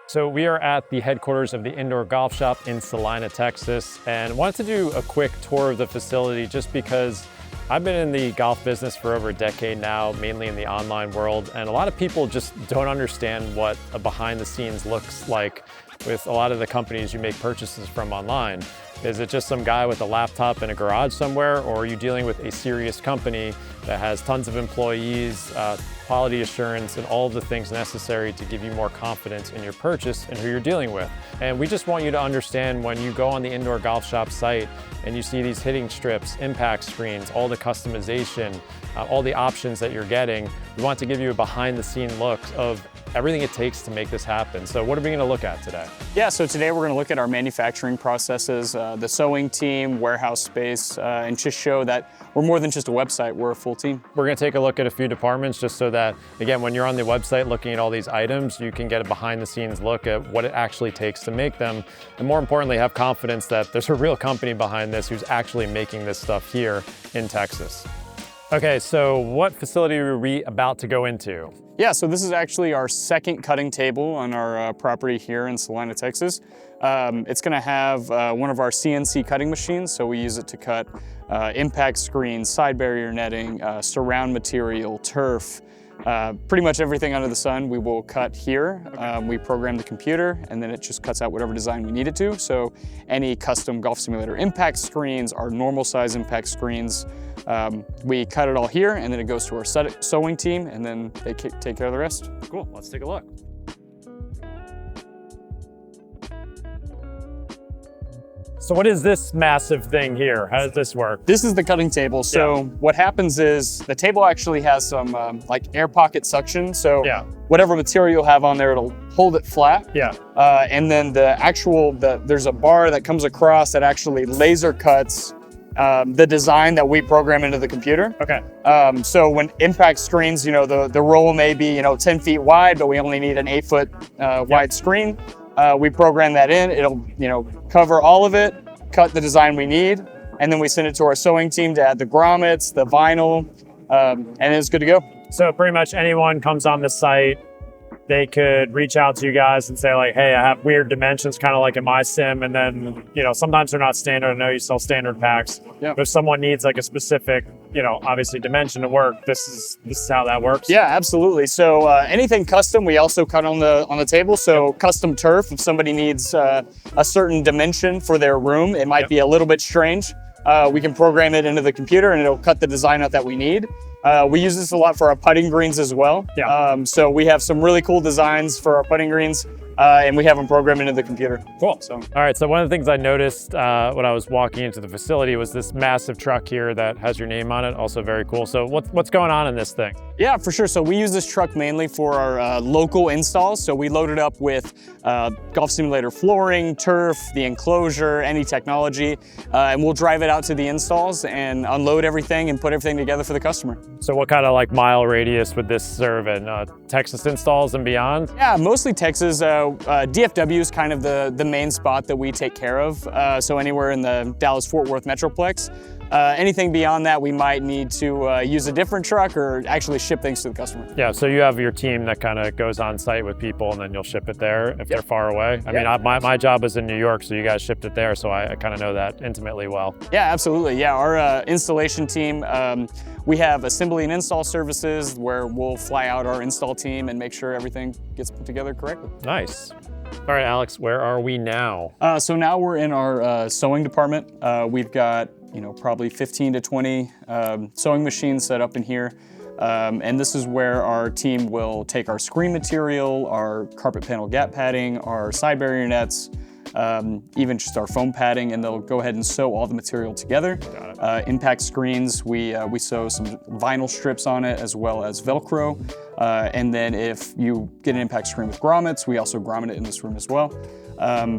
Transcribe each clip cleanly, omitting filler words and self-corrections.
So we are at the headquarters of the indoor golf shop in Celina, Texas, and wanted to do a quick tour of the facility just because I've been in the golf business for over a decade now, mainly in the online world, and a lot of people just don't understand what a behind the scenes looks like with a lot of the companies you make purchases from online. Is it just some guy with a laptop in a garage somewhere, or are you dealing with a serious company that has tons of employees, quality assurance, and all of the things necessary to give you more confidence in your purchase and who you're dealing with? And we just want you to understand when you go on the indoor golf shop site and you see these hitting strips, impact screens, all the customization, all the options that you're getting, we want to give you a behind the scene look of everything it takes to make this happen. So what are we going to look at today? Yeah, so today we're going to look at our manufacturing processes, the sewing team, warehouse space, and just show that we're more than just a website, we're a full team. We're going to take a look at a few departments just so that, again, when you're on the website looking at all these items, you can get a behind the scenes look at what it actually takes to make them. And more importantly, have confidence that there's a real company behind this who's actually making this stuff here in Texas. Okay, so what facility are we about to go into? Yeah, so this is actually our second cutting table on our property here in Celina, Texas. It's going to have one of our CNC cutting machines, so we use it to cut impact screens, side barrier netting, surround material, turf, pretty much everything under the sun we will cut here. Okay. We program the computer and then it just cuts out whatever design we need it to. So any custom golf simulator impact screens, our normal size impact screens, we cut it all here and then it goes to our sewing team and then they take care of the rest. Cool, let's take a look. So what is this massive thing here? How does this work? This is the cutting table. So what happens is the table actually has some like air pocket suction. So whatever material you have on there, it'll hold it flat. Yeah. And then there's a bar that comes across that actually laser cuts the design that we program into the computer. Okay. So when impact screens, you know, the roll may be, 10 feet wide, but we only need an 8-foot wide screen. We program that in, it'll, cover all of it, cut the design we need, and then we send it to our sewing team to add the grommets, the vinyl, and it's good to go. So pretty much anyone comes on the site, they could reach out to you guys and say like, hey, I have weird dimensions, kind of like in my sim. And then, sometimes they're not standard. I know you sell standard packs. Yep. But if someone needs like a specific, obviously dimension to work, this is how that works. Yeah, absolutely. So anything custom, we also cut on the table. So custom turf, if somebody needs a certain dimension for their room, it might be a little bit strange. We can program it into the computer and it'll cut the design out that we need. We use this a lot for our putting greens as well. Yeah. So we have some really cool designs for our putting greens, and we have them programmed into the computer. Cool. All right, so one of the things I noticed when I was walking into the facility was this massive truck here that has your name on it, also very cool. So what's going on in this thing? Yeah, for sure. So we use this truck mainly for our local installs. So we load it up with golf simulator flooring, turf, the enclosure, any technology, and we'll drive it out to the installs and unload everything and put everything together for the customer. So what kind of like mile radius would this serve in? Texas installs and beyond? Yeah, mostly Texas. DFW is kind of the main spot that we take care of. So anywhere in the Dallas-Fort Worth Metroplex. Anything beyond that, we might need to use a different truck or actually ship things to the customer. Yeah, so you have your team that kind of goes on site with people and then you'll ship it there if they're far away. I mean, my job is in New York, so you guys shipped it there, so I kind of know that intimately well. Yeah, absolutely. Yeah, our installation team, we have assembly and install services where we'll fly out our install team and make sure everything gets put together correctly. Nice. All right, Alex, where are we now? So now we're in our sewing department. We've got probably 15 to 20 sewing machines set up in here. And this is where our team will take our screen material, our carpet panel gap padding, our side barrier nets, even just our foam padding, and they'll go ahead and sew all the material together. Got it. Impact screens, we sew some vinyl strips on it as well as Velcro. And then if you get an impact screen with grommets, we also grommet it in this room as well.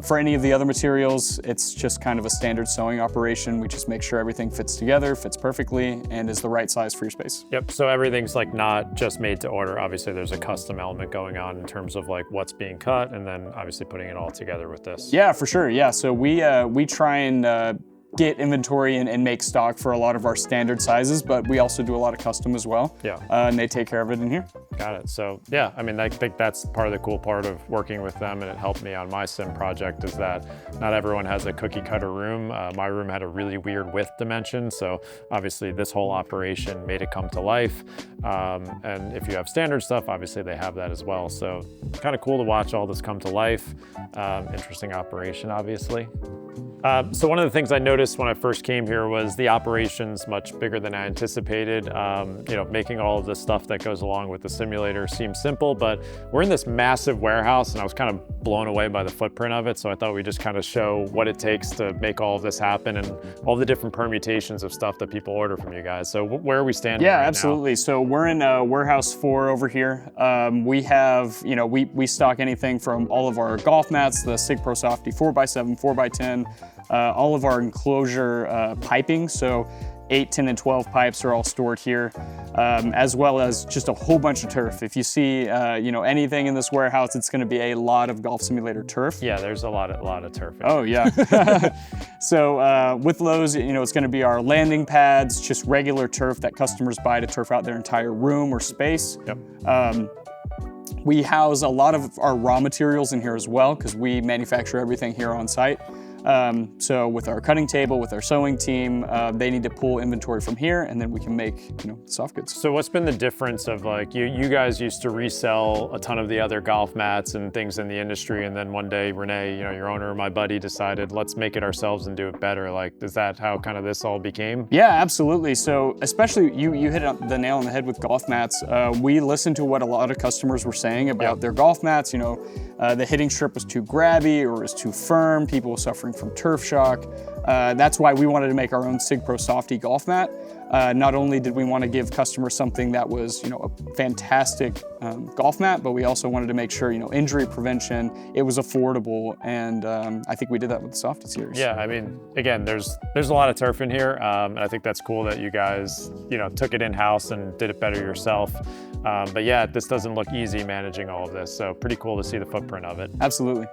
For any of the other materials, it's just kind of a standard sewing operation. We just make sure everything fits together, fits perfectly, and is the right size for your space. Yep, so everything's like not just made to order. Obviously there's a custom element going on in terms of like what's being cut and then obviously putting it all together with this. Yeah, for sure, yeah. So we try and get inventory and make stock for a lot of our standard sizes, but we also do a lot of custom as well. Yeah. And they take care of it in here. Got it. So yeah, I mean, I think that's part of the cool part of working with them, and it helped me on my sim project, is that not everyone has a cookie cutter room. My room had a really weird width dimension, so obviously this whole operation made it come to life. And if you have standard stuff, obviously they have that as well. So kind of cool to watch all this come to life. Interesting operation, obviously. So one of the things I noticed when I first came here was the operation's much bigger than I anticipated. You know, making all of the stuff that goes along with the simulator seems simple, but we're in this massive warehouse and I was kind of blown away by the footprint of it. So I thought we'd just kind of show what it takes to make all of this happen and all the different permutations of stuff that people order from you guys. So where are we standing right absolutely. now? So we're in warehouse 4 over here. We have, you know, we stock anything from all of our golf mats, the SIG Pro Softy 4x7, 4x10, all of our enclosure piping. So 8, 10, and 12 pipes are all stored here, as well as just a whole bunch of turf. If you see, you know, anything in this warehouse, it's going to be a lot of golf simulator turf. Yeah, there's a lot of turf. Oh yeah. So with those, you know, it's going to be our landing pads, just regular turf that customers buy to turf out their entire room or space. Yep. We house a lot of our raw materials in here as well, because we manufacture everything here on site. So with our cutting table, with our sewing team, they need to pull inventory from here, and then we can make, you know, soft goods. So what's been the difference of, like, you guys used to resell a ton of the other golf mats and things in the industry, and then one day Renee, you know, your owner, my buddy, decided let's make it ourselves and do it better. Like, is that how kind of this all became? Yeah, absolutely. So especially you hit the nail on the head with golf mats. We listened to what a lot of customers were saying about their golf mats. You know, the hitting strip was too grabby or was too firm. People were suffering from turf shock. That's why we wanted to make our own SIG Pro Softy golf mat. Not only did we want to give customers something that was, you know, a fantastic golf mat, but we also wanted to make sure, you know, injury prevention, it was affordable, and I think we did that with the Softy series. Yeah, I mean, again, there's a lot of turf in here, and I think that's cool that you guys, you know, took it in-house and did it better yourself. But yeah, this doesn't look easy managing all of this, so pretty cool to see the footprint of it. Absolutely.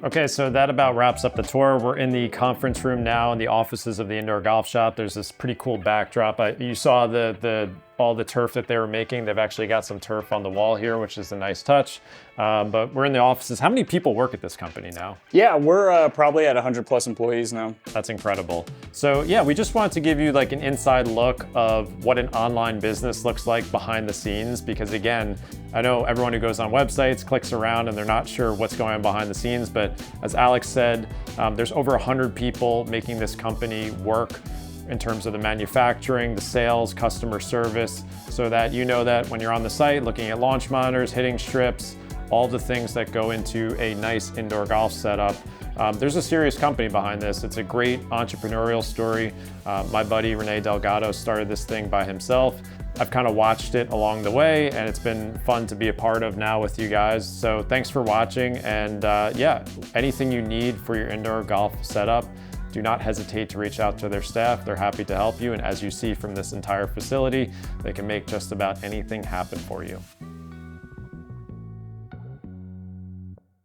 Okay, so that about wraps up the tour. We're in the conference room now in the offices of the indoor golf shop. There's this pretty cool backdrop. You saw all the turf that they were making. They've actually got some turf on the wall here, which is a nice touch. But we're in the offices. How many people work at this company now? Yeah, we're probably at 100+ employees now. That's incredible. So yeah, we just wanted to give you like an inside look of what an online business looks like behind the scenes, because again, I know everyone who goes on websites clicks around and they're not sure what's going on behind the scenes, but as Alex said, there's over 100 people making this company work in terms of the manufacturing, the sales, customer service, so that you know that when you're on the site looking at launch monitors, hitting strips, all the things that go into a nice indoor golf setup. There's a serious company behind this. It's a great entrepreneurial story. My buddy Rene Delgado started this thing by himself. I've kind of watched it along the way, and it's been fun to be a part of now with you guys. So thanks for watching, and yeah, anything you need for your indoor golf setup, do not hesitate to reach out to their staff. They're happy to help you, and as you see from this entire facility, they can make just about anything happen for you.